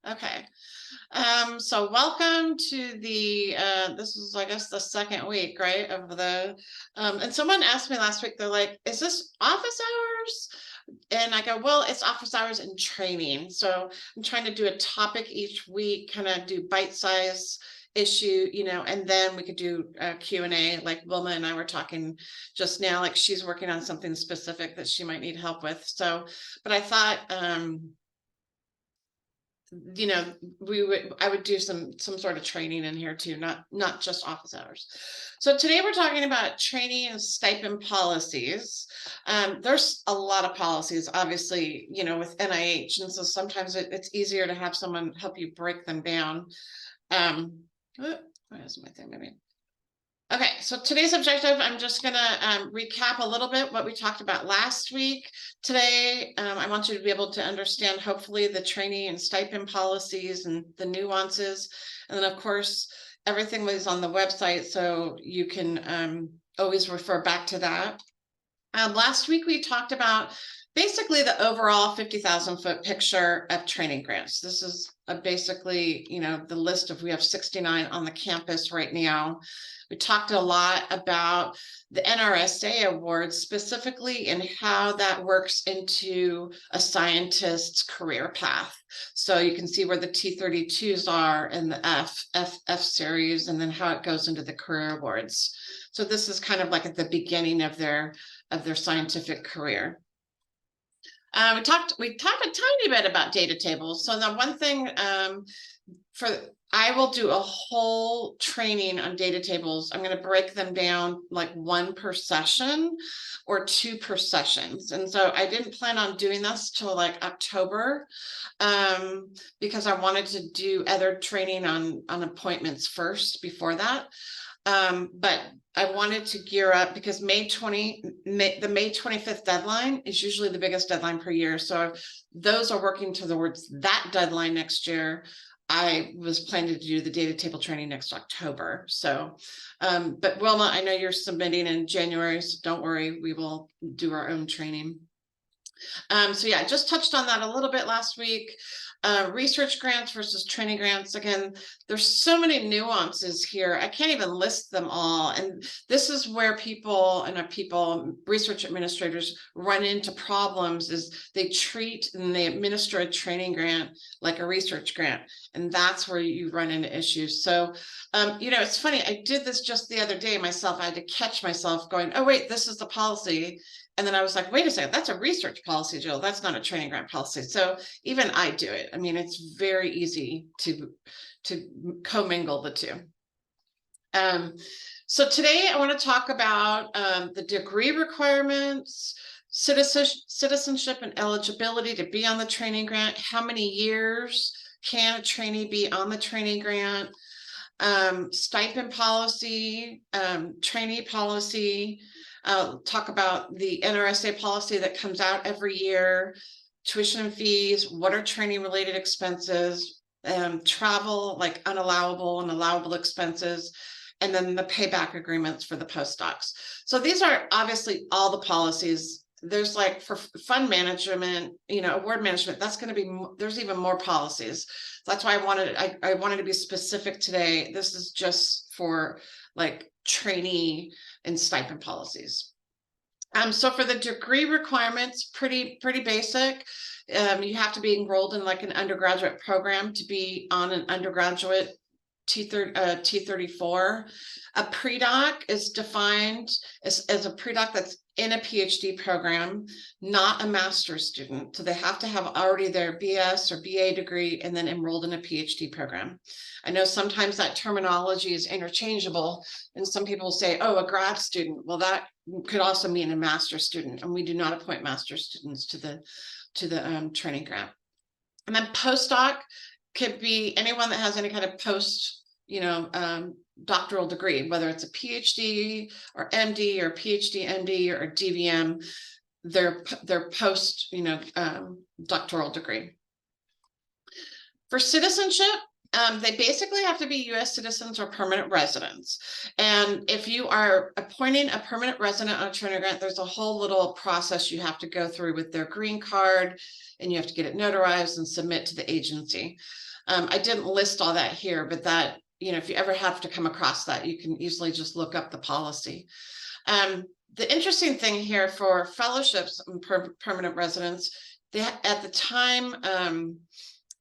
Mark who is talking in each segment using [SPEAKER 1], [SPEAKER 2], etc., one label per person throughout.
[SPEAKER 1] Okay. So welcome to the this is I guess the second week, right? Of the and someone asked me last week, they're like, is this office hours? And I go, well, it's office hours and training. So I'm trying to do a topic each week, kind of do bite-size issue, and then we could do a Q&A, like Wilma and I were talking just now, like she's working on something specific that she might need help with. So, but I thought you know I would do some sort of training in here too, not just office hours. So today we're talking about training and stipend policies. There's a lot of policies, obviously, with NIH, and so sometimes it's easier to have someone help you break them down. Where's my thing? Maybe. Okay, so today's objective, I'm just going to recap a little bit what we talked about last week. Today, I want you to be able to understand, hopefully, the trainee and stipend policies and the nuances. And then, of course, everything was on the website, so you can always refer back to that. Last week, we talked about basically the overall 50,000-foot picture of training grants. This is basically, the list of, we have 69 on the campus right now. We talked a lot about the NRSA awards specifically and how that works into a scientist's career path. So you can see where the T32s are in the F series, and then how it goes into the career awards. So this is kind of like at the beginning of their scientific career. We talked a tiny bit about data tables. So the one thing I will do a whole training on data tables. I'm going to break them down like 1 per session or 2 per sessions. And so I didn't plan on doing this till like October because I wanted to do other training on appointments first before that. But I wanted to gear up because the May 25th deadline is usually the biggest deadline per year. So those are working towards that deadline next year. I was planning to do the data table training next October. So, but Wilma, I know you're submitting in January, so don't worry, we will do our own training. So yeah, just touched on that a little bit last week. Research grants versus training grants. Again, there's so many nuances here. I can't even list them all. And this is where research administrators run into problems, is they treat and they administer a training grant like a research grant. And that's where you run into issues. So, it's funny. I did this just the other day myself. I had to catch myself going, oh, wait, this is the policy. And then I was like, wait a second, that's a research policy, Jill. That's not a training grant policy. So even I do it. I mean, it's very easy to commingle the two. So today I want to talk about the degree requirements, citizenship and eligibility to be on the training grant. How many years can a trainee be on the training grant? Stipend policy, trainee policy. I'll talk about the NRSA policy that comes out every year, tuition and fees, what are training related expenses, travel, like unallowable and allowable expenses, and then the payback agreements for the postdocs. So these are obviously all the policies. There's like for fund management, award management, that's going to be, there's even more policies. That's why I wanted to be specific today. This is just for like trainee and stipend policies. So for the degree requirements, pretty basic. You have to be enrolled in like an undergraduate program to be on an undergraduate T34. A pre-doc is defined as a pre-doc that's in a PhD program, not a master's student. So they have to have already their BS or BA degree and then enrolled in a PhD program. I know sometimes that terminology is interchangeable, and some people say, oh, a grad student. Well, that could also mean a master's student, and we do not appoint master's students to the training grant. And then postdoc could be anyone that has any kind of post, doctoral degree, whether it's a PhD or MD or PhD, MD or DVM, their post, doctoral degree. For citizenship, they basically have to be U.S. citizens or permanent residents. And if you are appointing a permanent resident on a training grant, there's a whole little process you have to go through with their green card, and you have to get it notarized and submit to the agency. I didn't list all that here, but that, if you ever have to come across that, you can easily just look up the policy. The interesting thing here for fellowships and permanent residents, at the time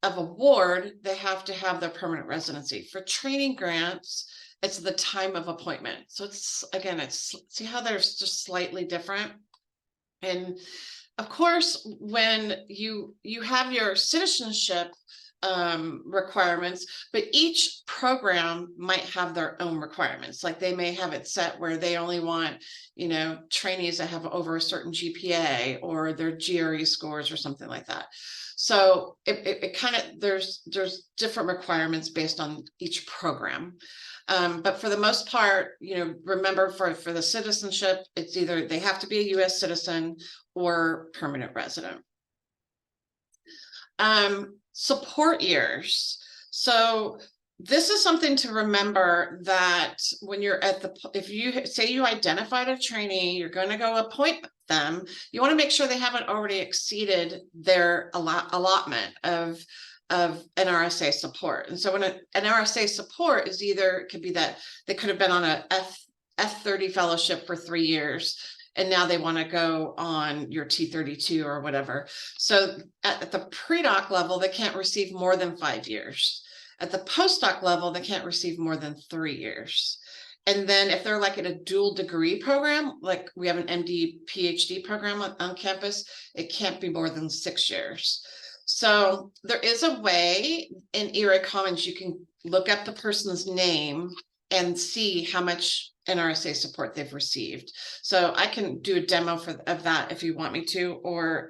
[SPEAKER 1] of award, they have to have their permanent residency. For training grants, it's the time of appointment. So it's, again, see how they're just slightly different. And of course, when you have your citizenship requirements, but each program might have their own requirements. Like they may have it set where they only want, trainees that have over a certain GPA or their GRE scores or something like that. So it kind of, there's different requirements based on each program. But for the most part, remember for the citizenship, it's either they have to be a US citizen or permanent resident. Support years. So this is something to remember, that when you're if you say you identified a trainee, you're going to go appoint them, you want to make sure they haven't already exceeded their allotment of NRSA support. And so when an NRSA support is either, it could be that they could have been on a F30 fellowship for 3 years, and now they want to go on your T32 or whatever. So at the pre-doc level, they can't receive more than 5 years. At the postdoc level, they can't receive more than 3 years. And then if they're like in a dual degree program, like we have an MD PhD program on campus, it can't be more than 6 years. So there is a way in ERA Commons, you can look up the person's name and see how much NRSA support they've received. So I can do a demo of that if you want me to, or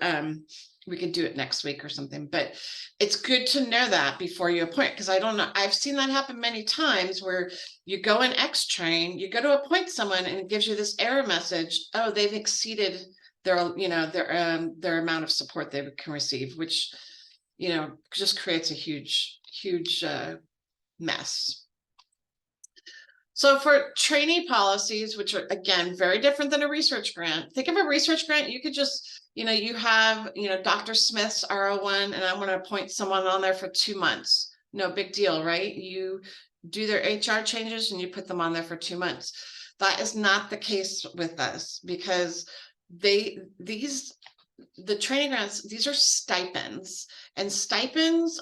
[SPEAKER 1] we could do it next week or something. But it's good to know that before you appoint, because I don't know, I've seen that happen many times where you go in X-Train, you go to appoint someone and it gives you this error message, oh, they've exceeded their amount of support they can receive, which just creates a huge mess. So for trainee policies, which are, again, very different than a research grant, think of a research grant, you could just, you have, Dr. Smith's R01, and I want to appoint someone on there for 2 months. No big deal, right? You do their HR changes and you put them on there for 2 months. That is not the case with us, because the training grants, these are stipends, and stipends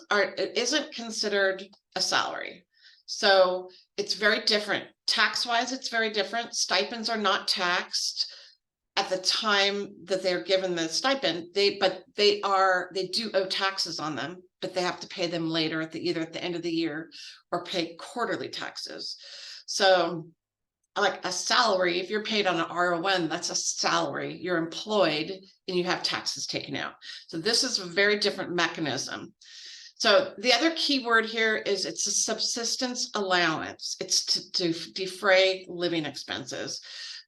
[SPEAKER 1] isn't considered a salary. So it's very different. Tax-wise, it's very different. Stipends are not taxed at the time that they're given the stipend. They do owe taxes on them, but they have to pay them later either at the end of the year or pay quarterly taxes. So like a salary, if you're paid on an R01, that's a salary. You're employed and you have taxes taken out. So this is a very different mechanism. So the other key word here is it's a subsistence allowance. It's to defray living expenses.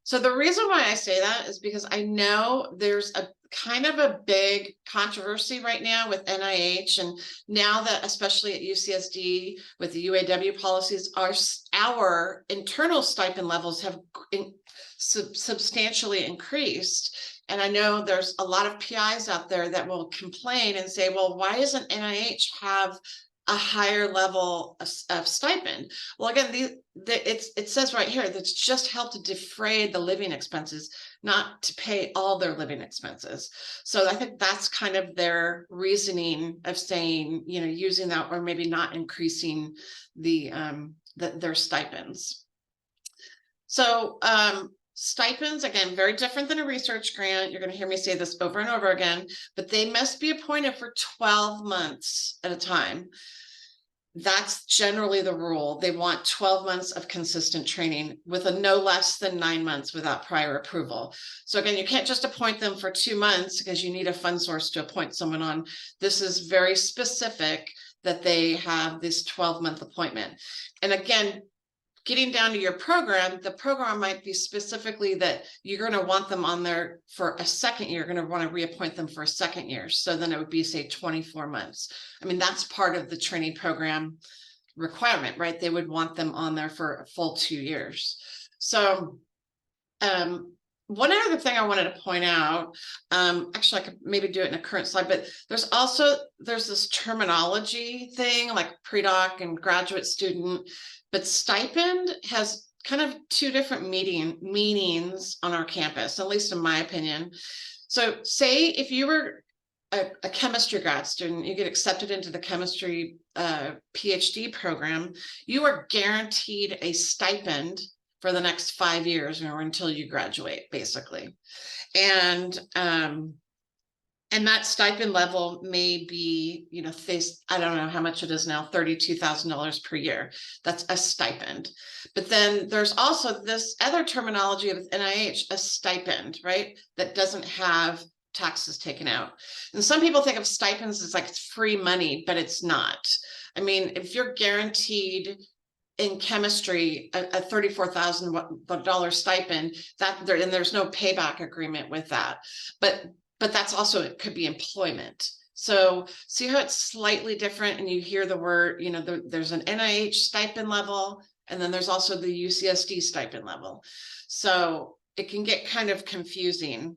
[SPEAKER 1] So the reason why I say that is because I know there's a kind of a big controversy right now with NIH, and now that especially at UCSD with the UAW policies, our internal stipend levels have substantially increased. And I know there's a lot of PIs out there that will complain and say, well, why doesn't NIH have a higher level of stipend? Well, again, it says right here that's just helped to defray the living expenses, not to pay all their living expenses. So I think that's kind of their reasoning of saying, using that, or maybe not increasing their stipends. So stipends, again, very different than a research grant. You're going to hear me say this over and over again, but they must be appointed for 12 months at a time. That's generally the rule. They want 12 months of consistent training with a no less than 9 months without prior approval. So again, you can't just appoint them for 2 months because you need a fund source to appoint someone on. This is very specific that they have this 12-month appointment. And again, getting down to your program, the program might be specifically that you're going to want them on there for a second year. You're going to want to reappoint them for a second year. So then it would be, say, 24 months. I mean, that's part of the training program requirement, right? They would want them on there for a full 2 years. So one other thing I wanted to point out, actually I could maybe do it in a current slide, but there's this terminology thing like pre-doc and graduate student, but stipend has kind of two different meanings on our campus, at least in my opinion. So say if you were a chemistry grad student, you get accepted into the chemistry PhD program, you are guaranteed a stipend for the next 5 years or until you graduate, basically. And that stipend level may be, I don't know how much it is now, $32,000 per year. That's a stipend. But then there's also this other terminology of NIH, a stipend, right? That doesn't have taxes taken out. And some people think of stipends as like it's free money, but it's not. I mean, if you're guaranteed in chemistry a $34,000 stipend, and there's no payback agreement with that, but that's also, it could be employment. So see how it's slightly different, and you hear the word, there's an NIH stipend level, and then there's also the UCSD stipend level. So it can get kind of confusing.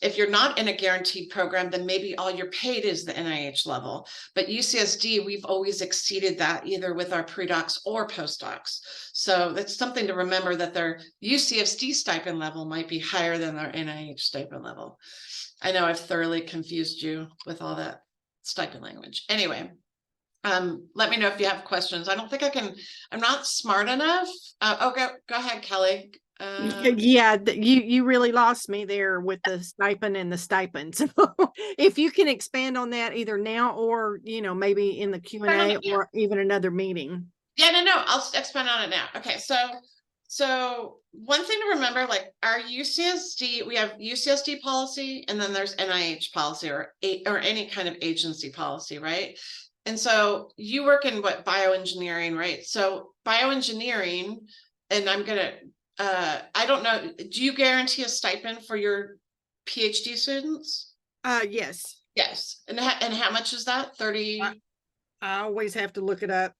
[SPEAKER 1] If you're not in a guaranteed program, then maybe all you're paid is the NIH level. But UCSD, we've always exceeded that either with our pre-docs or postdocs. So that's something to remember, that their UCSD stipend level might be higher than their NIH stipend level. I know I've thoroughly confused you with all that stipend language. Anyway, let me know if you have questions. I don't think I'm not smart enough. Go ahead, Kelly.
[SPEAKER 2] Yeah, you really lost me there with the stipend and the stipends. If you can expand on that either now or maybe in the Q&A or even another meeting.
[SPEAKER 1] Yeah, no, I'll expand on it now. Okay, so one thing to remember, like our UCSD, we have UCSD policy, and then there's NIH policy or any kind of agency policy, right? And so you work in bioengineering, right? So bioengineering, and I don't know, do you guarantee a stipend for your PhD students?
[SPEAKER 2] Yes.
[SPEAKER 1] Yes. And how much is that? 30?
[SPEAKER 2] I always have to look it up.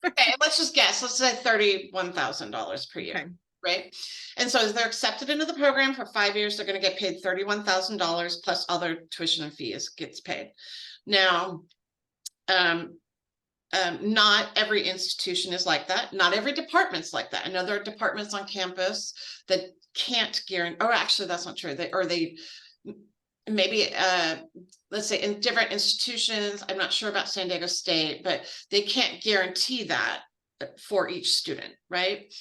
[SPEAKER 1] Okay, let's just guess. Let's say $31,000 per year. Okay. Right? And so as they're accepted into the program for 5 years, they're going to get paid $31,000 plus other tuition and fees gets paid. Now, not every institution is like that. Not every department's like that. I know there are departments on campus that can't guarantee, or actually that's not true. They maybe let's say in different institutions, I'm not sure about San Diego State, but they can't guarantee that for each student, right?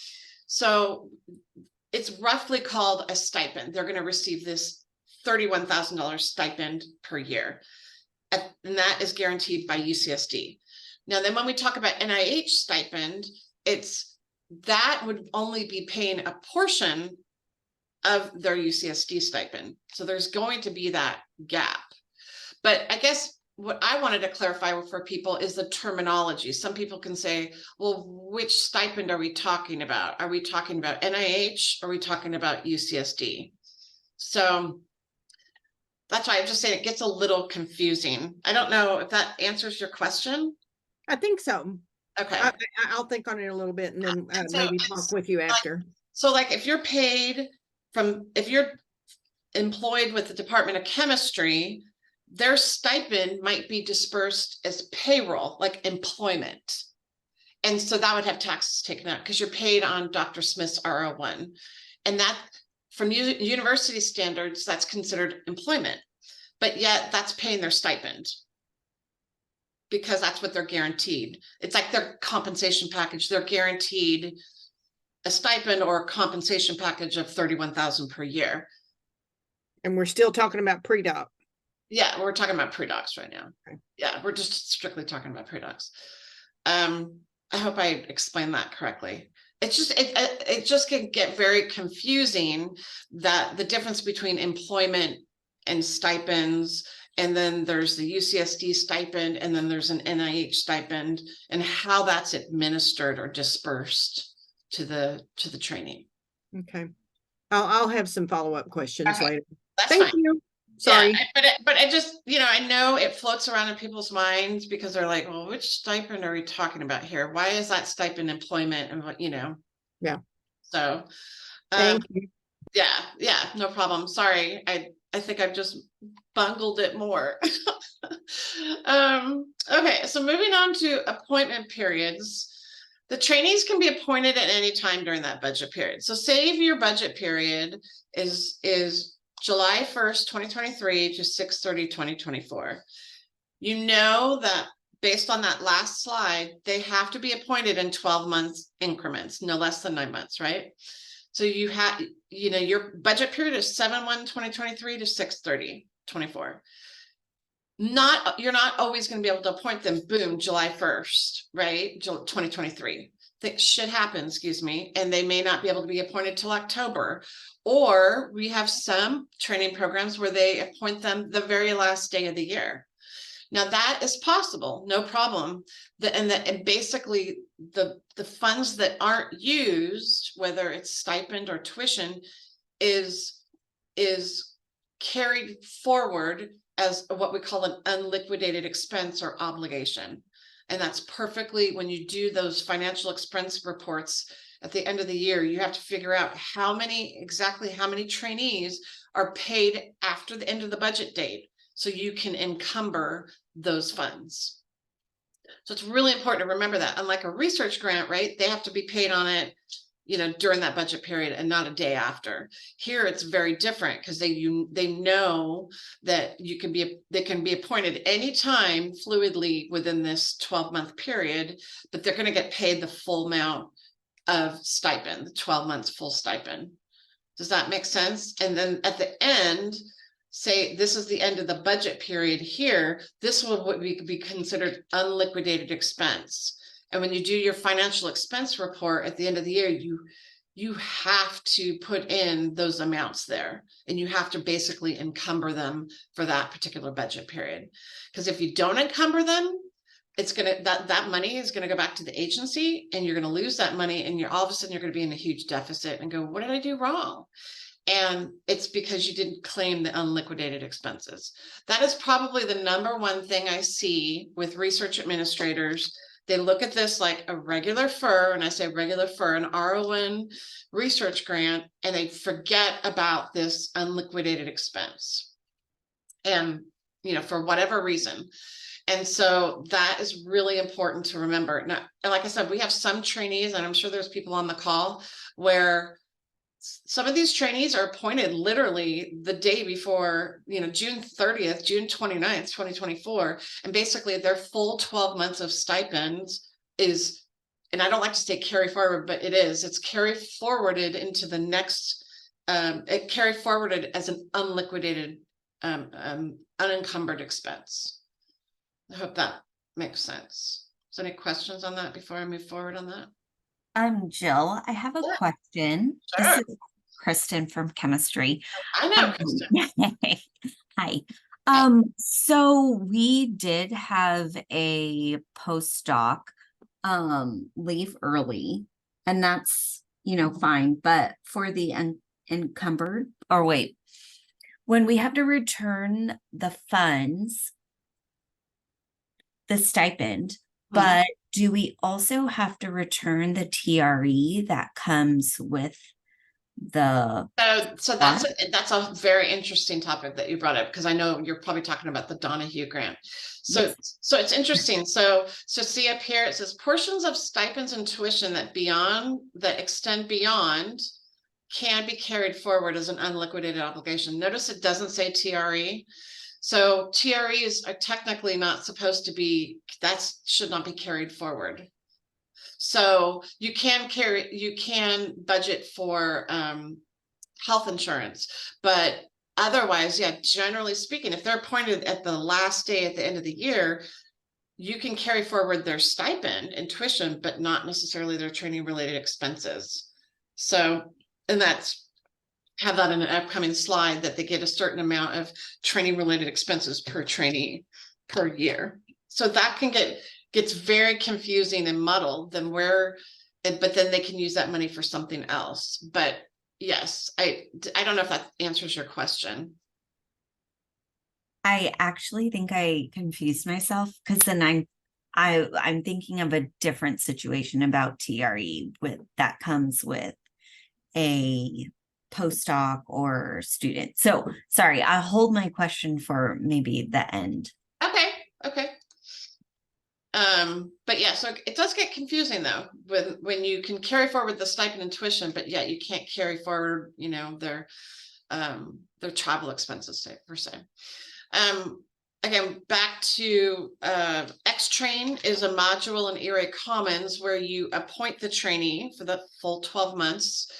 [SPEAKER 1] So it's roughly called a stipend. They're going to receive this $31,000 stipend per year, and that is guaranteed by UCSD. Now, then when we talk about NIH stipend, that would only be paying a portion of their UCSD stipend. So there's going to be that gap. But I guess what I wanted to clarify for people is the terminology. Some people can say, well, which stipend are we talking about? Are we talking about NIH? Or are we talking about UCSD? So that's why I'm just saying it gets a little confusing. I don't know if that answers your question.
[SPEAKER 2] I think so.
[SPEAKER 1] Okay.
[SPEAKER 2] I'll think on it a little bit and then maybe talk with you after.
[SPEAKER 1] So like if you're if you're employed with the Department of Chemistry, their stipend might be dispersed as payroll, like employment. And so that would have taxes taken out because you're paid on Dr. Smith's R01. And that, from university standards, that's considered employment. But yet that's paying their stipend, because that's what they're guaranteed. It's like their compensation package. They're guaranteed a stipend or a compensation package of $31,000 per year.
[SPEAKER 2] And we're still talking about pre-doc.
[SPEAKER 1] Yeah, we're talking about pre-docs right now. Okay. Yeah, we're just strictly talking about pre-docs. I hope I explained that correctly. It's just it just can get very confusing, that the difference between employment and stipends, and then there's the UCSD stipend, and then there's an NIH stipend, and how that's administered or dispersed to the trainee.
[SPEAKER 2] Okay, I'll have some follow-up questions later.
[SPEAKER 1] That's
[SPEAKER 2] Thank
[SPEAKER 1] fine.
[SPEAKER 2] you. Sorry.
[SPEAKER 1] Yeah, but I just, I know it floats around in people's minds because they're like, well, which stipend are we talking about here? Why is that stipend employment? And what,
[SPEAKER 2] Yeah.
[SPEAKER 1] So
[SPEAKER 2] thank you.
[SPEAKER 1] Yeah, no problem. Sorry. I think I've just bungled it more. Okay, so moving on to appointment periods. The trainees can be appointed at any time during that budget period. So say if your budget period is July 1st, 2023 to 6/30/2024. You know that based on that last slide, they have to be appointed in 12 months increments, no less than 9 months, right? So you have, your budget period is 7/1/2023 to 6/30/24. You're not always going to be able to appoint them, boom, July 1st, right? 2023. That shit happens, excuse me, and they may not be able to be appointed till October. Or we have some training programs where they appoint them the very last day of the year. Now that is possible, no problem. And basically the funds that aren't used, whether it's stipend or tuition, is carried forward as what we call an unliquidated expense or obligation. And that's perfectly, when you do those financial expense reports at the end of the year, you have to figure out exactly how many trainees are paid after the end of the budget date, so you can encumber those funds. So it's really important to remember that. Unlike a research grant, right? They have to be paid on it, during that budget period and not a day after. Here it's very different because they know that they can be appointed anytime fluidly within this 12-month period, but they're going to get paid the full amount of stipend, the 12 months full stipend. Does that make sense? And then at the end, say this is the end of the budget period here, this would be considered unliquidated expense. And when you do your financial expense report at the end of the year, you have to put in those amounts there, and you have to basically encumber them for that particular budget period. Because if you don't encumber them, that money is gonna go back to the agency, and you're gonna lose that money, and all of a sudden you're gonna be in a huge deficit and go, what did I do wrong? And it's because you didn't claim the unliquidated expenses. That is probably the number one thing I see with research administrators. They look at this like a regular FER, and I say regular FER, an RON research grant, and they forget about this unliquidated expense. And, for whatever reason. And so that is really important to remember. Now, like I said, we have some trainees, and I'm sure there's people on the call where some of these trainees are appointed literally the day before, June 30th, June 29th, 2024. And basically their full 12 months of stipends is, and I don't like to say carry forward, but it's carry forwarded into the next, it carry forwarded as an unliquidated, unencumbered expense. I hope that makes sense. So any questions on that before I move forward on that?
[SPEAKER 3] Jill, I have a question.
[SPEAKER 1] Sure.
[SPEAKER 3] This is Kristen from chemistry.
[SPEAKER 1] I know, Kristen.
[SPEAKER 3] Hi. So we did have a postdoc leave early, and that's fine. But for the encumbered, or wait, when we have to return the funds, the stipend, but do we also have to return the TRE that comes with the?
[SPEAKER 1] So that's a very interesting topic that you brought up, because I know you're probably talking about the Donahue grant. So yes. So it's interesting. So see up here, it says portions of stipends and tuition that extend beyond can be carried forward as an unliquidated obligation. Notice it doesn't say TRE. So TREs are technically not supposed to be, should not be carried forward. So you can budget for health insurance, but otherwise, yeah, generally speaking, if they're appointed at the last day at the end of the year, you can carry forward their stipend and tuition, but not necessarily their training related expenses. So, and have that in an upcoming slide, that they get a certain amount of training related expenses per trainee per year. So that gets very confusing and muddled, but then they can use that money for something else. But yes, I don't know if that answers your question.
[SPEAKER 3] I actually think I confused myself, because then I'm thinking of a different situation about TRE that comes with a postdoc or student? So sorry, I'll hold my question for maybe the end.
[SPEAKER 1] Okay, okay. But yeah, so it does get confusing though, when you can carry forward the stipend and tuition, but yet you can't carry forward, you know, their travel expenses, say, per se. Again, back to X-Train is a module in ERA Commons where you appoint the trainee for the full 12 months.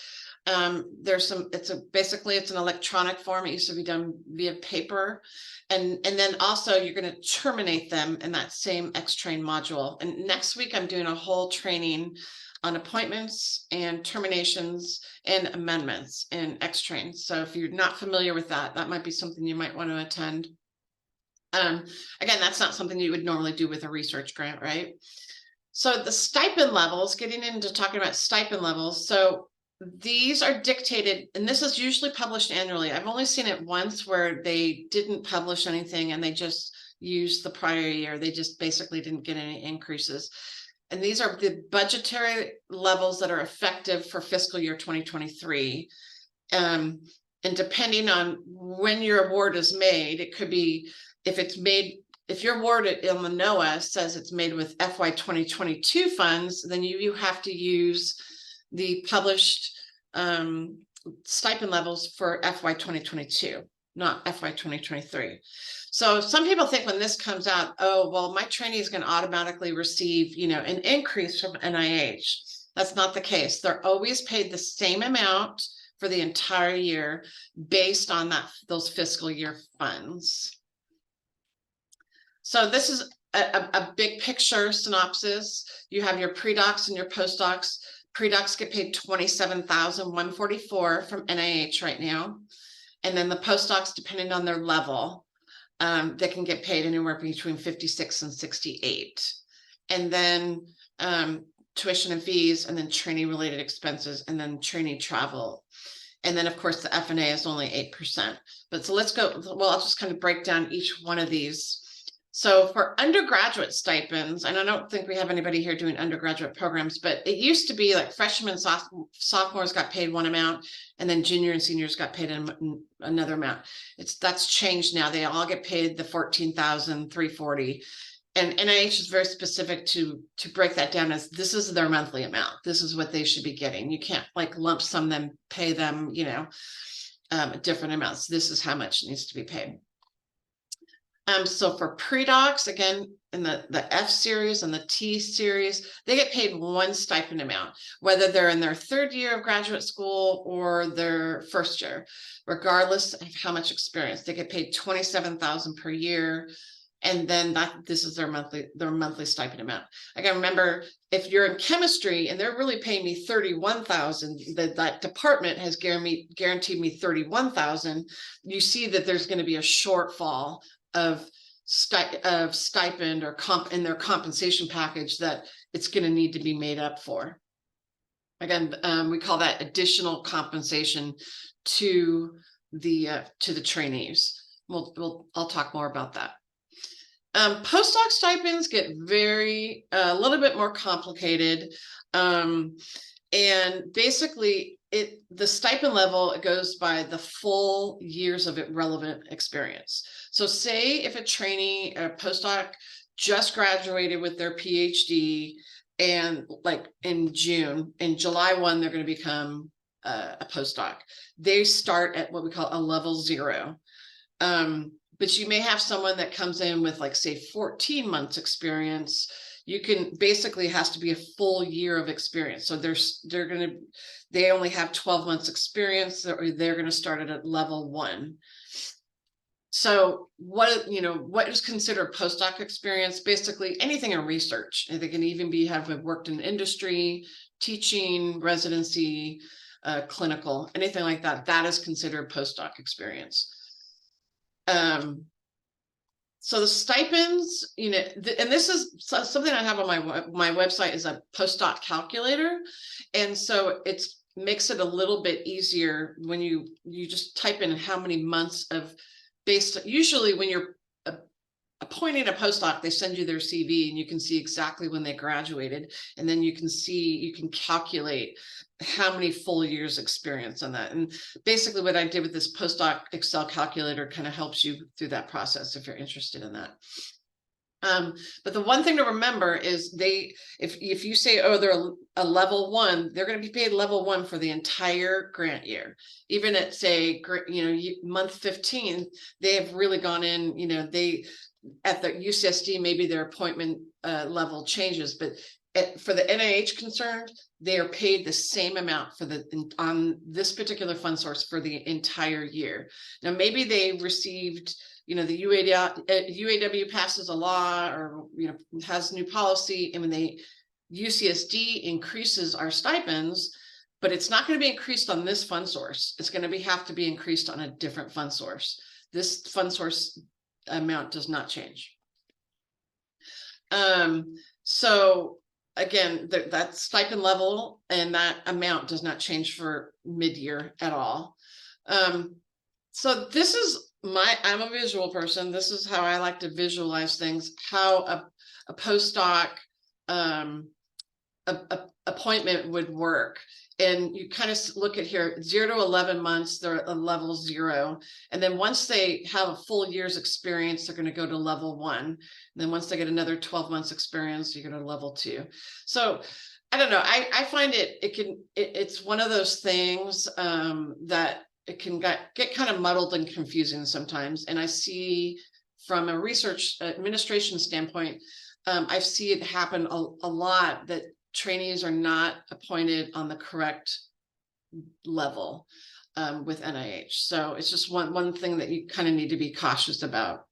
[SPEAKER 1] There's some, basically it's an electronic form. It used to be done via paper. And then also you're going to terminate them in that same X-Train module. And next week I'm doing a whole training on appointments and terminations and amendments in X-Train. So if you're not familiar with that, that might be something you might want to attend. Again, that's not something you would normally do with a research grant, right? So the stipend levels, getting into talking about stipend levels. So these are dictated, and this is usually published annually. I've only seen it once where they didn't publish anything and they just used the prior year. They just basically didn't get any increases. And these are the budgetary levels that are effective for fiscal year 2023. And depending on when your award is made, it could be, if your award in the NOAA says it's made with FY 2022 funds, then you have to use the published stipend levels for FY 2022, not FY 2023. So some people think when this comes out, oh, well, my trainee is going to automatically receive, you know, an increase from NIH. That's not the case. They're always paid the same amount for the entire year based on those fiscal year funds. So this is a big picture synopsis. You have your pre-docs and your postdocs. Pre-docs get paid $27,144 from NIH right now. And then the postdocs, depending on their level, they can get paid anywhere between 56 and 68. And then tuition and fees, and then trainee related expenses, and then trainee travel. And then of course the F&A is only 8%. But so let's go, well, I'll just kind of break down each one of these. So for undergraduate stipends, and I don't think we have anybody here doing undergraduate programs, but it used to be like freshmen, sophomores got paid one amount, and then junior and seniors got paid another amount. That's changed now. They all get paid the $14,340. And NIH is very specific to break that down as this is their monthly amount. This is what they should be getting. You can't like lump sum them, pay them, you know, different amounts. This is how much needs to be paid. So for pre-docs, again, in the F series and the T series, they get paid one stipend amount, whether they're in their third year of graduate school or their first year, regardless of how much experience. They get paid $27,000 per year. And then this is their monthly stipend amount. Again, remember, if you're in chemistry and they're really paying me $31,000, that department has guaranteed me $31,000, you see that there's going to be a shortfall of stipend or in their compensation package that it's going to need to be made up for. Again, we call that additional compensation to the trainees. I'll talk more about that. Postdoc stipends get a little bit more complicated. And basically the stipend level, it goes by the full years of relevant experience. So say if a trainee, a postdoc just graduated with their PhD and like in July 1, they're going to become a postdoc. They start at what we call a level 0. But you may have someone that comes in with like, say, 14 months experience. You can basically has to be a full year of experience. So they only have 12 months experience, or they're going to start at level 1. So what is considered postdoc experience? Basically anything in research. And they can even have worked in industry, teaching, residency, clinical, anything like that. That is considered postdoc experience. So the stipends, and this is something I have on my website, is a postdoc calculator. And so it makes it a little bit easier when you just type in how many months of usually when you're appointing a postdoc, they send you their CV and you can see exactly when they graduated. And then you can calculate how many full years experience on that. And basically what I did with this postdoc Excel calculator kind of helps you through that process if you're interested in that. But the one thing to remember is if you say, oh, they're a level 1, they're going to be paid level 1 for the entire grant year. Even at say, month 15, they have really gone in, at the UCSD, maybe their appointment level changes, but for the NIH concerned, they are paid the same amount on this particular fund source for the entire year. Now, maybe they received, the UAW passes a law or, has new policy, and when UCSD increases our stipends, but it's not going to be increased on this fund source. It's going to have to be increased on a different fund source. This fund source amount does not change. So again, that stipend level and that amount does not change for mid-year at all. So this is I'm a visual person. This is how I like to visualize things, how a postdoc appointment would work. And you kind of look at here, 0 to 11 months, they're at level 0. And then once they have a full year's experience, they're going to go to level 1. And then once they get another 12 months experience, you go to level 2. So I don't know. I find it's one of those things that it can get kind of muddled and confusing sometimes. And I see from a research administration standpoint, I see it happen a lot that trainees are not appointed on the correct level with NIH. So it's just one thing that you kind of need to be cautious about.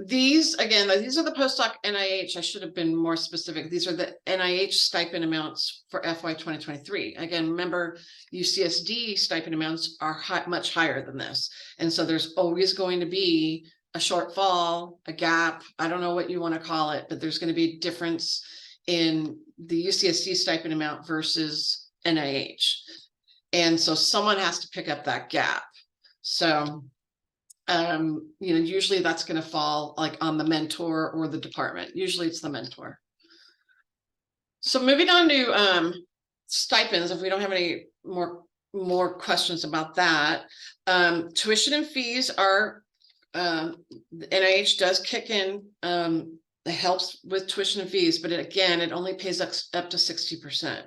[SPEAKER 1] These are the postdoc NIH. I should have been more specific. These are the NIH stipend amounts for FY 2023. Again, remember, UCSD stipend amounts are much higher than this. And so there's always going to be a shortfall, a gap. I don't know what you want to call it, but there's going to be a difference in the UCSD stipend amount versus NIH. And so someone has to pick up that gap. So usually that's going to fall like on the mentor or the department. Usually it's the mentor. So moving on to stipends, if we don't have any more questions about that. Tuition and fees are, the NIH does kick in, it helps with tuition and fees, but it only pays up to 60%.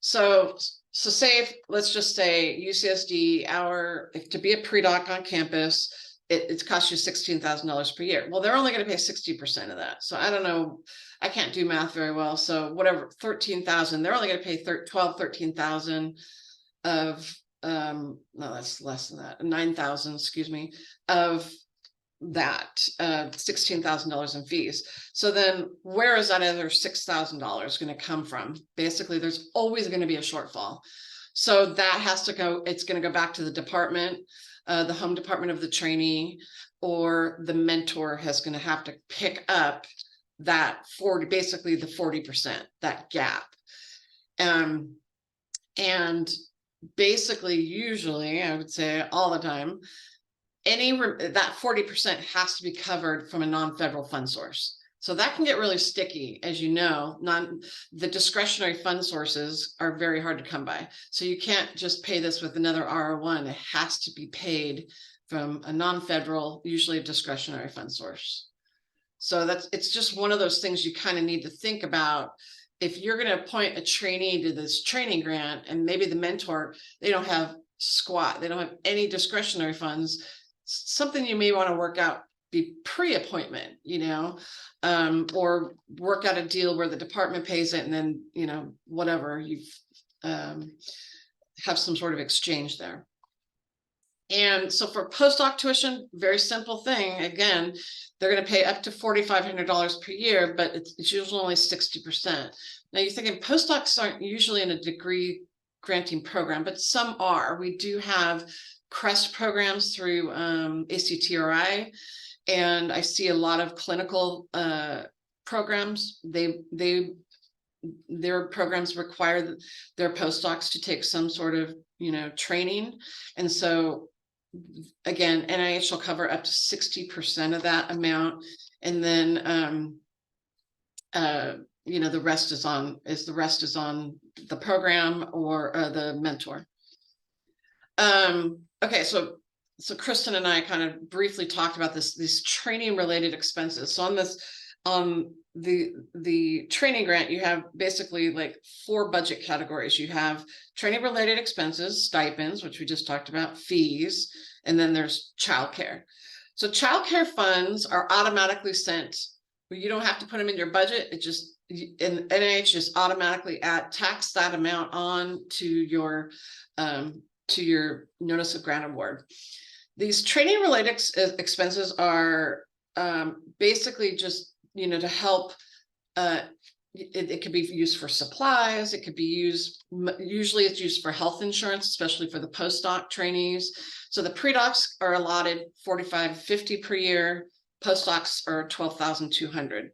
[SPEAKER 1] So say let's just say UCSD, to be a pre-doc on campus, it costs you $16,000 per year. Well, they're only going to pay 60% of that. So I don't know, I can't do math very well. So whatever, 13,000, they're only going to pay 13,000 of, no, that's less than that, 9,000, excuse me, of that $16,000 in fees. So then where is that other $6,000 going to come from? Basically, there's always going to be a shortfall. So that has to go, it's going to go back to the department, the home department of the trainee, or the mentor is going to have to pick up that basically the 40%, that gap. And basically, usually, I would say all the time, that 40% has to be covered from a non-federal fund source. So that can get really sticky, as you know. The discretionary fund sources are very hard to come by. So you can't just pay this with another R01. It has to be paid from a non-federal, usually a discretionary fund source. So it's just one of those things you kind of need to think about. If you're going to appoint a trainee to this training grant, and maybe the mentor, they don't have squat, they don't have any discretionary funds, something you may want to work out, be pre-appointment, or work out a deal where the department pays it, and then, whatever, you've have some sort of exchange there. And so for postdoc tuition, very simple thing. Again, they're going to pay up to $4,500 per year, but it's usually only 60%. Now you're thinking postdocs aren't usually in a degree granting program, but some are. We do have CREST programs through ACTRI, and I see a lot of clinical programs. Their programs require their postdocs to take some sort of training, and so again, NIH will cover up to 60% of that amount. And then, the rest is on the program or the mentor. Okay, so Kristen and I kind of briefly talked about these training related expenses. So on the training grant, you have basically like 4 budget categories. You have training related expenses, stipends, which we just talked about, fees, and then there's childcare. So childcare funds are automatically sent. You don't have to put them in your budget. It just, and NIH just automatically tax that amount on to your notice of grant award. These training related expenses are basically just, to help. It could be used for supplies. It could be used, usually it's used for health insurance, especially for the postdoc trainees. So the pre-docs are allotted $45.50 per year. Postdocs are $12,200.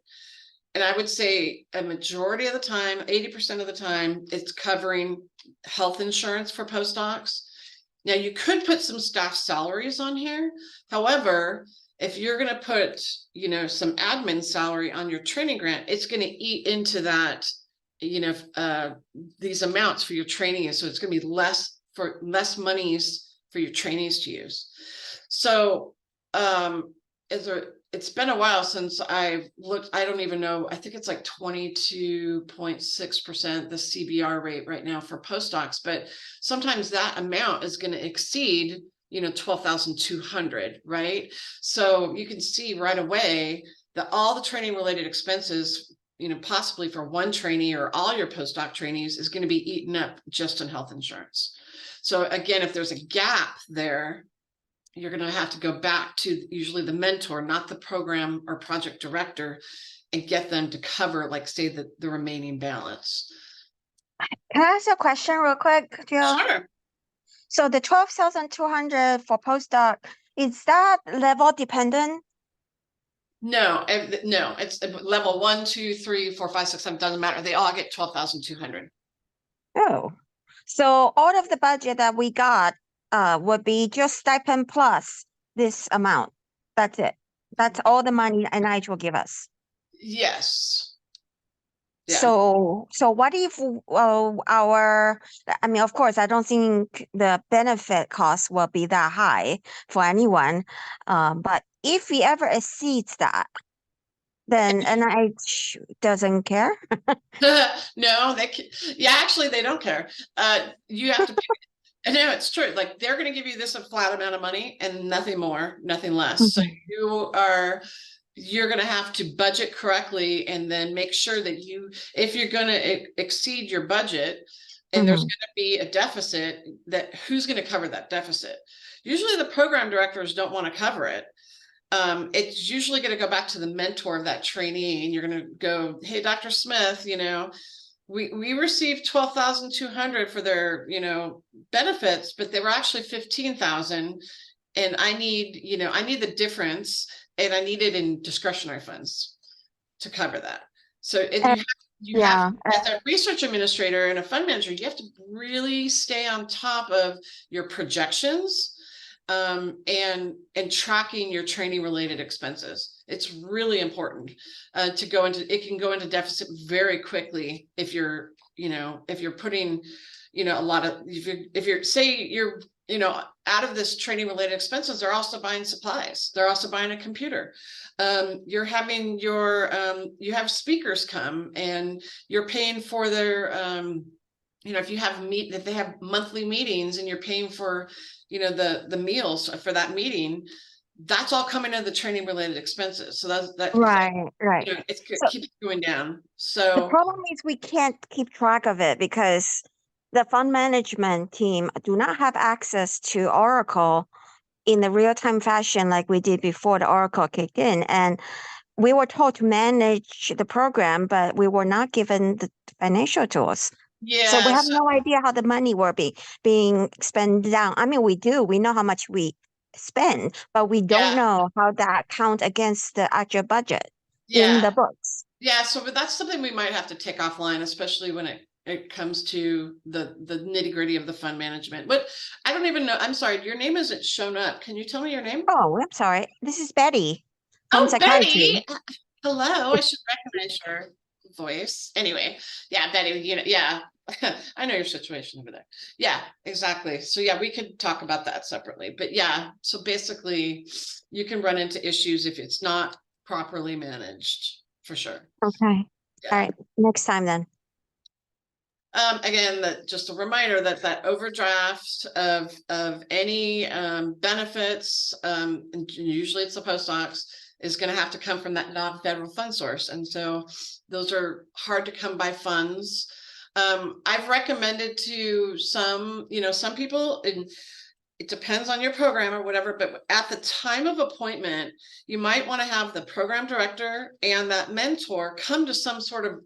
[SPEAKER 1] And I would say a majority of the time, 80% of the time, it's covering health insurance for postdocs. Now you could put some staff salaries on here. However, if you're going to put, some admin salary on your training grant, it's going to eat into that, these amounts for your trainees. So it's going to be less monies for your trainees to use. So, it's been a while since I've looked. I don't even know. I think it's like 22.6% the CBR rate right now for postdocs, but sometimes that amount is going to exceed, 12,200, right? So you can see right away that all the training related expenses, possibly for one trainee or all your postdoc trainees, is going to be eaten up just in health insurance. So again, if there's a gap there, you're going to have to go back to usually the mentor, not the program or project director, and get them to cover, like, say, the remaining balance.
[SPEAKER 4] Can I ask a question real quick, Jill?
[SPEAKER 1] Sure.
[SPEAKER 4] So the 12,200 for postdoc, is that level dependent?
[SPEAKER 1] No, no, it's level 1, 2, 3, 4, 5, 6, 7, doesn't matter. They all get 12,200.
[SPEAKER 4] Oh, so all of the budget that we got would be just stipend plus this amount. That's it. That's all the money NIH will give us.
[SPEAKER 1] Yes. Yeah.
[SPEAKER 4] So what if I mean, of course, I don't think the benefit cost will be that high for anyone. But if we ever exceeds that, then NIH doesn't care.
[SPEAKER 1] No, actually they don't care. You have to pay. And no, it's true. Like, they're going to give you this a flat amount of money and nothing more, nothing less. So you're going to have to budget correctly, and then make sure that if you're going to exceed your budget and there's going to be a deficit, that who's going to cover that deficit? Usually the program directors don't want to cover it. It's usually going to go back to the mentor of that trainee, and you're going to go, hey, Dr. Smith, we received 12,200 for their, benefits, but they were actually 15,000. And I need the difference, and I need it in discretionary funds to cover that. So you have as a research administrator and a fund manager, you have to really stay on top of your projections, and tracking your training related expenses. It's really important it can go into deficit very quickly if you're putting, a lot of, if you're say you're, out of this training related expenses, they're also buying supplies. They're also buying a computer. You're having you have speakers come, and you're paying for their, if you have if they have monthly meetings, and you're paying for, the meals for that meeting, that's all coming in the training related expenses. So that
[SPEAKER 4] right.
[SPEAKER 1] It keeps going down. So
[SPEAKER 4] the problem is we can't keep track of it because the fund management team do not have access to Oracle in the real-time fashion like we did before the Oracle kicked in. And we were told to manage the program, but we were not given the financial tools.
[SPEAKER 1] Yeah.
[SPEAKER 4] So we have no idea how the money were being spent down. I mean, we know how much we spend, but we don't know how that count against the actual budget in the books.
[SPEAKER 1] Yeah, so that's something we might have to take offline, especially when it comes to the nitty gritty of the fund management. But I don't even know. I'm sorry, your name isn't shown up. Can you tell me your name?
[SPEAKER 4] Oh, I'm sorry. This is Betty from
[SPEAKER 1] Oh,
[SPEAKER 4] psychiatry.
[SPEAKER 1] Betty. Hello. I should recognize your voice. Anyway, yeah, Betty, yeah. I know your situation over there. Yeah, exactly. So yeah, we could talk about that separately. But yeah, so basically you can run into issues if it's not properly managed, for sure.
[SPEAKER 4] Okay.
[SPEAKER 1] Yeah.
[SPEAKER 4] All right. Next time then.
[SPEAKER 1] Again, just a reminder that overdraft of any benefits, and usually it's the postdocs, is going to have to come from that non-federal fund source. And so those are hard to come by funds. I've recommended to some people, and it depends on your program or whatever, but at the time of appointment, you might want to have the program director and that mentor come to some sort of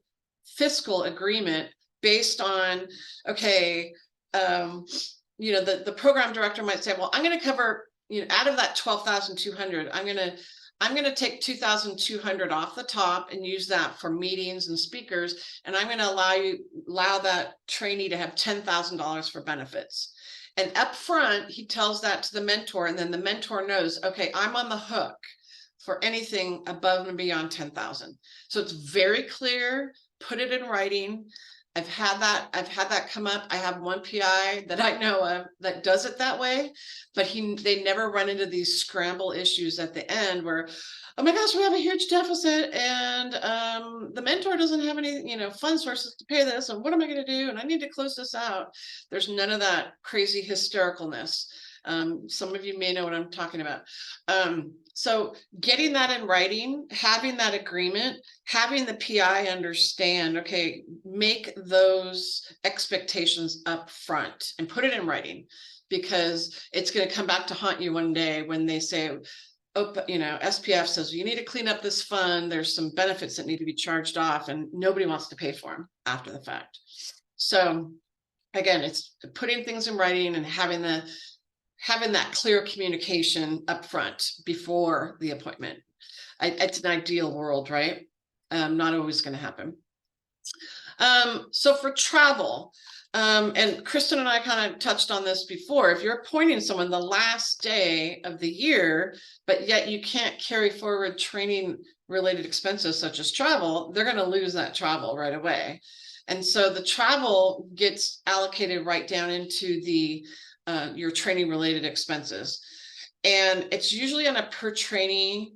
[SPEAKER 1] fiscal agreement based on, okay, the program director might say, well, I'm going to cover, out of that 12,200, I'm going to take 2,200 off the top and use that for meetings and speakers. And I'm going to allow that trainee to have $10,000 for benefits. And up front, he tells that to the mentor, and then the mentor knows, okay, I'm on the hook for anything above and beyond 10,000. So it's very clear, put it in writing. I've had that come up. I have one PI that I know of that does it that way, but they never run into these scramble issues at the end where, oh my gosh, we have a huge deficit and the mentor doesn't have any, fund sources to pay this. And what am I going to do? And I need to close this out. There's none of that crazy hystericalness. Some of you may know what I'm talking about. So getting that in writing, having that agreement, having the PI understand, okay, make those expectations up front and put it in writing, because it's going to come back to haunt you one day when they say, oh, SPF says you need to clean up this fund. There's some benefits that need to be charged off and nobody wants to pay for them after the fact. So again, it's putting things in writing and having that clear communication up front before the appointment. It's an ideal world, right? Not always going to happen. So for travel, and Kristen and I kind of touched on this before, if you're appointing someone the last day of the year, but yet you can't carry forward training related expenses such as travel, they're going to lose that travel right away. And so the travel gets allocated right down into your training related expenses. And it's usually on a per trainee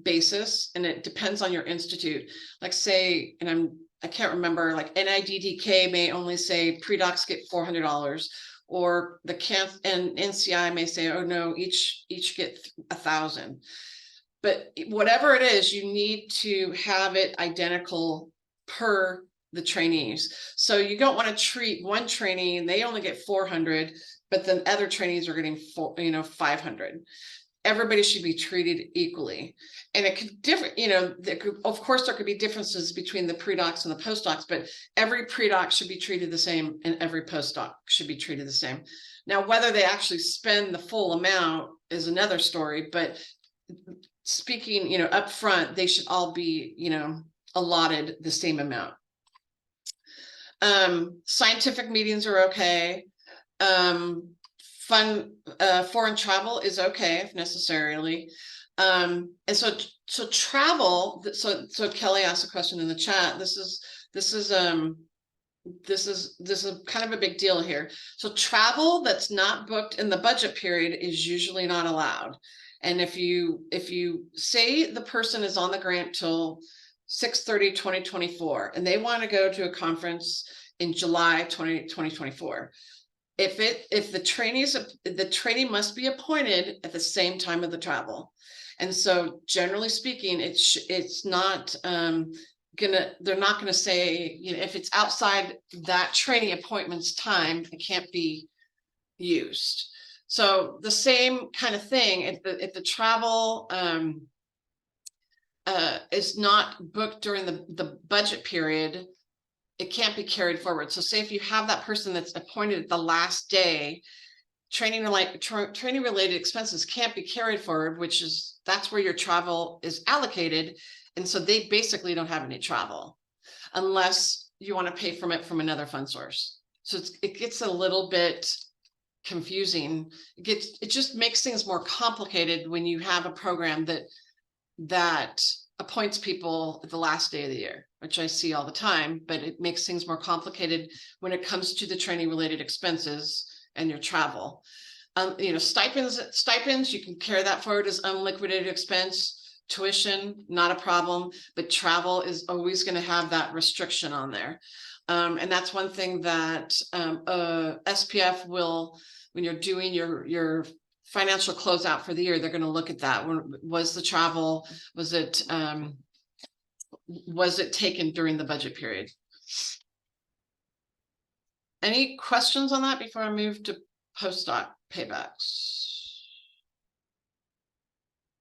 [SPEAKER 1] basis, and it depends on your institute. Like say, and I can't remember, like NIDDK may only say pre-docs get $400, or the camp and NCI may say, oh no, each get 1,000. But whatever it is, you need to have it identical per the trainees. So you don't want to treat one trainee and they only get 400, but then other trainees are getting 500. Everybody should be treated equally. And it could differ, of course there could be differences between the pre-docs and the postdocs, but every pre-doc should be treated the same and every postdoc should be treated the same. Now, whether they actually spend the full amount is another story, but speaking, up front, they should all be, allotted the same amount. Scientific meetings are okay. Foreign travel is okay if necessarily. And so travel, so Kelly asked a question in the chat. This is kind of a big deal here. So travel that's not booked in the budget period is usually not allowed. And if you say the person is on the grant till 6/30/2024 and they want to go to a conference in July 2024, if the trainee must be appointed at the same time of the travel. And so generally speaking, it's not they're not gonna say, if it's outside that training appointment's time, it can't be used. So the same kind of thing, if the travel is not booked during the budget period, it can't be carried forward. So say if you have that person that's appointed at the last day, training related expenses can't be carried forward, that's where your travel is allocated. And so they basically don't have any travel unless you want to pay from it from another fund source. So it gets a little bit confusing. It just makes things more complicated when you have a program that appoints people at the last day of the year, which I see all the time, but it makes things more complicated when it comes to the training related expenses and your travel. You know, stipends, you can carry that forward as unliquidated expense. Tuition, not a problem, but travel is always going to have that restriction on there. And that's one thing that SPF will, when you're doing your financial closeout for the year, they're going to look at that. Was the travel, was it taken during the budget period? Any questions on that before I move to postdoc paybacks?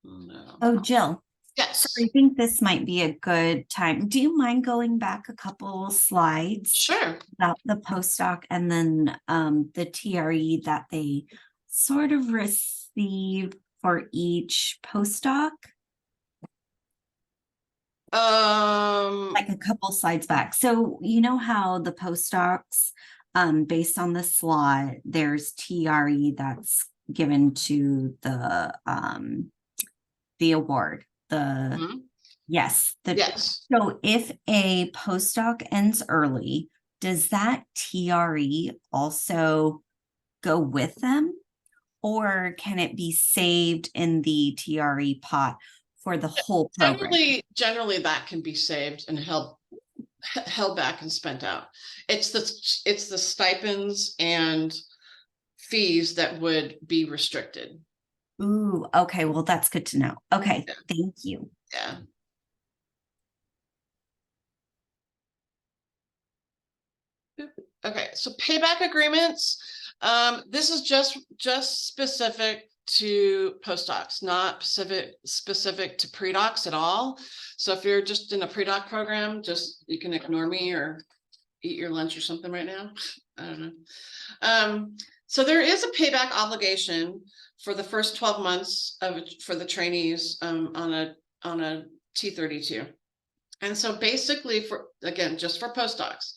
[SPEAKER 1] No.
[SPEAKER 3] Oh, Jill.
[SPEAKER 1] Yes.
[SPEAKER 3] So I think this might be a good time. Do you mind going back a couple slides
[SPEAKER 1] Sure.
[SPEAKER 3] about the postdoc and then the TRE that they sort of receive for each postdoc? Like a couple slides back. So you know how the postdocs, based on the slot, there's TRE that's given to the award. Yes.
[SPEAKER 1] Yes.
[SPEAKER 3] So if a postdoc ends early, does that TRE also go with them? Or can it be saved in the TRE pot for the whole program?
[SPEAKER 1] Generally that can be saved and held back and spent out. It's the stipends and fees that would be restricted.
[SPEAKER 3] Ooh, okay. Well, that's good to know. Okay,
[SPEAKER 1] Yeah.
[SPEAKER 3] thank you.
[SPEAKER 1] Yeah. Okay, so payback agreements. This is just specific to postdocs, not specific to pre-docs at all. So if you're just in a pre-doc program, you can ignore me or eat your lunch or something right now. I don't know. So there is a payback obligation for the first 12 months for the trainees on a T32. And so basically just for postdocs,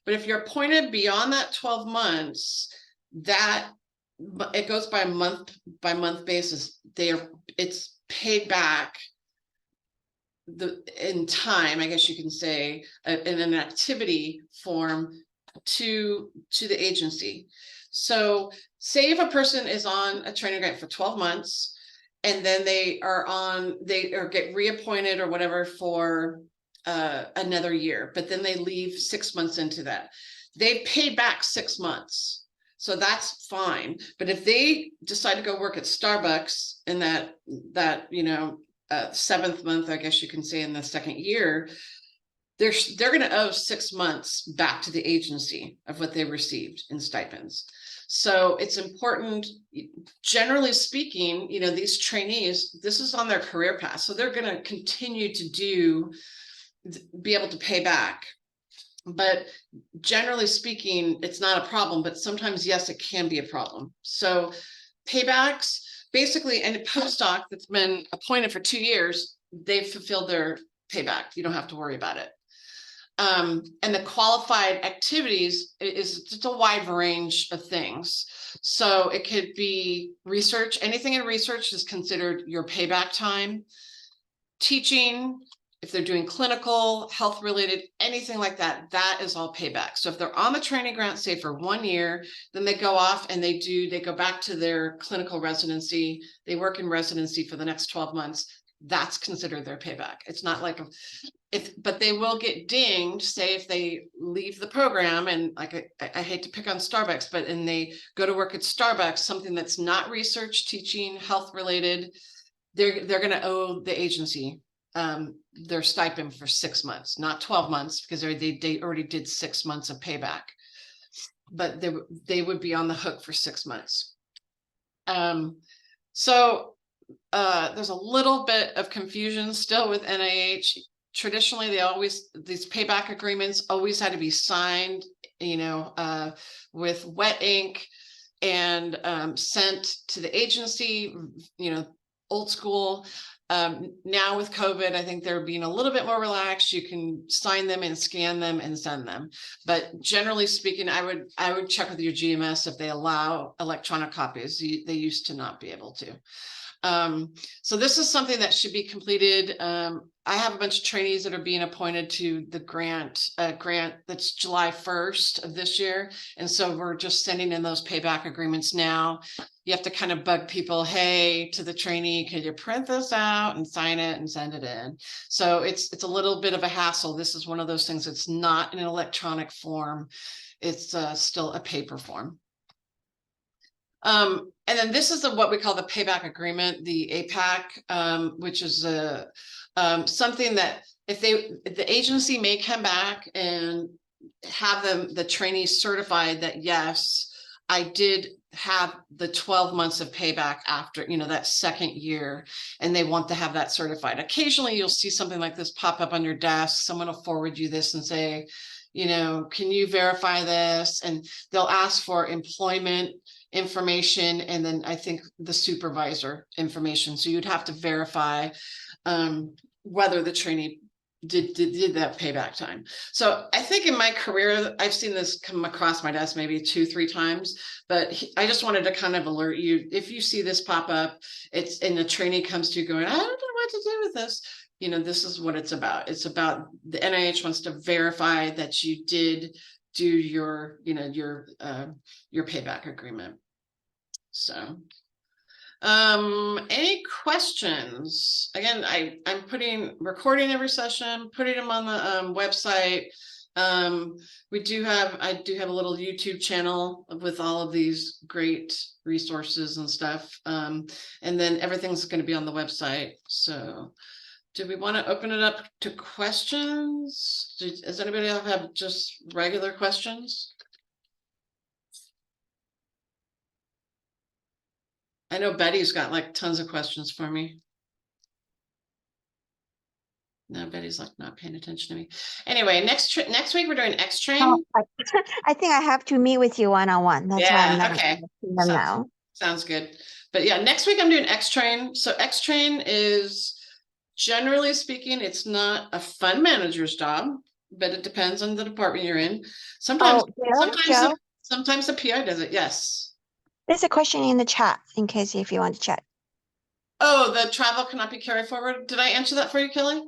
[SPEAKER 1] but if you're appointed beyond that 12 months, that it goes by month basis. It's paid back in time, I guess you can say, in an activity form to the agency. So say if a person is on a training grant for 12 months and then they get reappointed or whatever for another year, but then they leave 6 months into that, they pay back 6 months. So that's fine. But if they decide to go work at Starbucks in that 7th month, I guess you can say, in the second year, they're going to owe 6 months back to the agency of what they received in stipends. So it's important, generally speaking, these trainees, this is on their career path. So they're going to continue to be able to pay back. But generally speaking, it's not a problem, but sometimes, yes, it can be a problem. So paybacks, basically, any postdoc that's been appointed for 2 years, they've fulfilled their payback. You don't have to worry about it. And the qualified activities is just a wide range of things. So it could be research. Anything in research is considered your payback time. Teaching, if they're doing clinical, health related, anything like that, that is all payback. So if they're on the training grant, say for 1 year, then they go off and they go back to their clinical residency. They work in residency for the next 12 months. That's considered their payback. It's not like but they will get dinged, say if they leave the program, and like I hate to pick on Starbucks, but and they go to work at Starbucks, something that's not research, teaching, health related, they're going to owe the agency their stipend for 6 months, not 12 months, because they already did 6 months of payback, but they would be on the hook for 6 months. So there's a little bit of confusion still with NIH. Traditionally, these payback agreements always had to be signed, with wet ink and sent to the agency, old school. Now with COVID, I think they're being a little bit more relaxed. You can sign them and scan them and send them. But generally speaking, I would check with your GMS if they allow electronic copies. They used to not be able to. So this is something that should be completed. I have a bunch of trainees that are being appointed to the grant that's July 1st of this year. And so we're just sending in those payback agreements now. You have to kind of bug people, hey, to the trainee, could you print this out and sign it and send it in? So it's a little bit of a hassle. This is one of those things that's not in an electronic form. It's still a paper form. And then this is what we call the payback agreement, the APAC, which is something that if the agency may come back and have the trainees certified that yes, I did have the 12 months of payback after, that second year, and they want to have that certified. Occasionally you'll see something like this pop up on your desk. Someone will forward you this and say, can you verify this? And they'll ask for employment information, and then I think the supervisor information. So you'd have to verify whether the trainee did that payback time. So I think in my career, I've seen this come across my desk maybe 2-3 times, but I just wanted to kind of alert you. If you see this pop up, and the trainee comes to you going, I don't know what to do with this. This is what it's about. It's about the NIH wants to verify that you did do your payback agreement. So, any questions? Again, I'm recording every session, putting them on the website. I do have a little YouTube channel with all of these great resources and stuff. And then everything's going to be on the website. So, do we want to open it up to questions? Does anybody else have just regular questions? I know Betty's got like tons of questions for me. No, Betty's like not paying attention to me. Anyway, next week we're doing X-Train.
[SPEAKER 4] Oh, I think I have to meet with you one-on-one. That's why I'm not
[SPEAKER 1] okay.
[SPEAKER 4] seeing them now.
[SPEAKER 1] Sounds good. But yeah, next week I'm doing X-Train. So X-Train is, generally speaking, it's not a fund manager's job, but it depends on the department you're in. Sometimes the PI does it. Yes.
[SPEAKER 4] There's a question in the chat in case if you want to check.
[SPEAKER 1] Oh, the travel cannot be carried forward. Did I answer that for you, Kelly?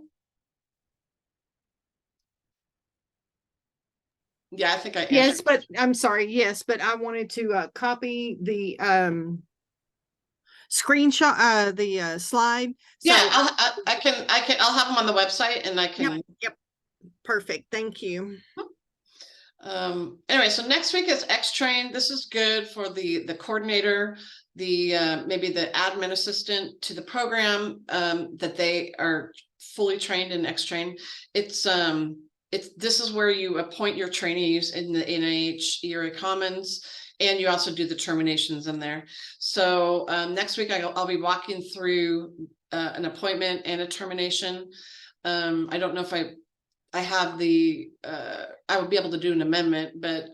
[SPEAKER 1] Yeah, I think I answered.
[SPEAKER 2] Yes, but I'm sorry. Yes, but I wanted to copy the screenshot, the slide. So,
[SPEAKER 1] yeah, I'll have them on the website, and I can.
[SPEAKER 2] Yep. Perfect. Thank you.
[SPEAKER 1] Anyway, so next week is X-Train. This is good for the coordinator, maybe the admin assistant to the program, that they are fully trained in X-Train. This is where you appoint your trainees in the NIH ERA Commons, and you also do the terminations in there. So next week I'll be walking through an appointment and a termination. I don't know if I have I would be able to do an amendment, but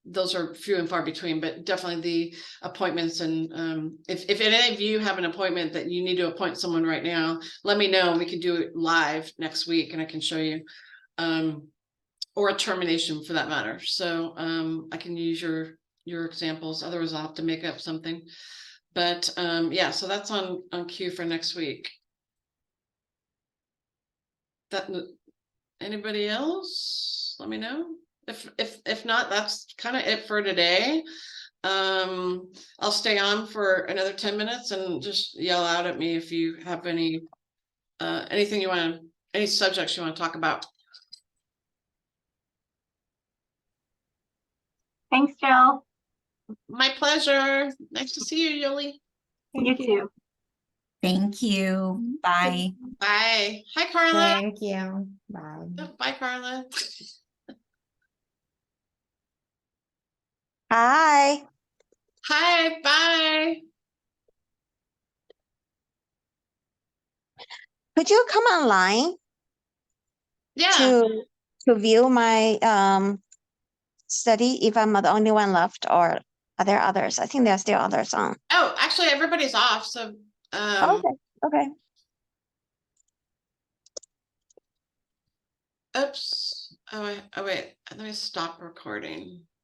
[SPEAKER 1] those are few and far between, but definitely the appointments. And if any of you have an appointment that you need to appoint someone right now, let me know and we can do it live next week and I can show you, or a termination for that matter. So I can use your examples. Otherwise I'll have to make up something. But yeah, so that's on cue for next week. Anybody else? Let me know. If not, that's kind of it for today. I'll stay on for another 10 minutes and just yell out at me if you have any anything you want, any subjects you want to talk about.
[SPEAKER 5] Thanks, Jill.
[SPEAKER 1] My pleasure. Nice to see you, Yoli.
[SPEAKER 5] You too.
[SPEAKER 3] Thank you. Bye.
[SPEAKER 1] Bye. Hi, Carla.
[SPEAKER 6] Thank you. Bye.
[SPEAKER 1] Oh, bye, Carla.
[SPEAKER 4] Hi.
[SPEAKER 1] Hi, bye.
[SPEAKER 4] Could you come online
[SPEAKER 1] Yeah.
[SPEAKER 4] to view my study if I'm the only one left, or are there others? I think there are still others on.
[SPEAKER 1] Oh, actually, everybody's off. So
[SPEAKER 4] Okay.
[SPEAKER 1] Oops. Oh, wait, let me stop recording.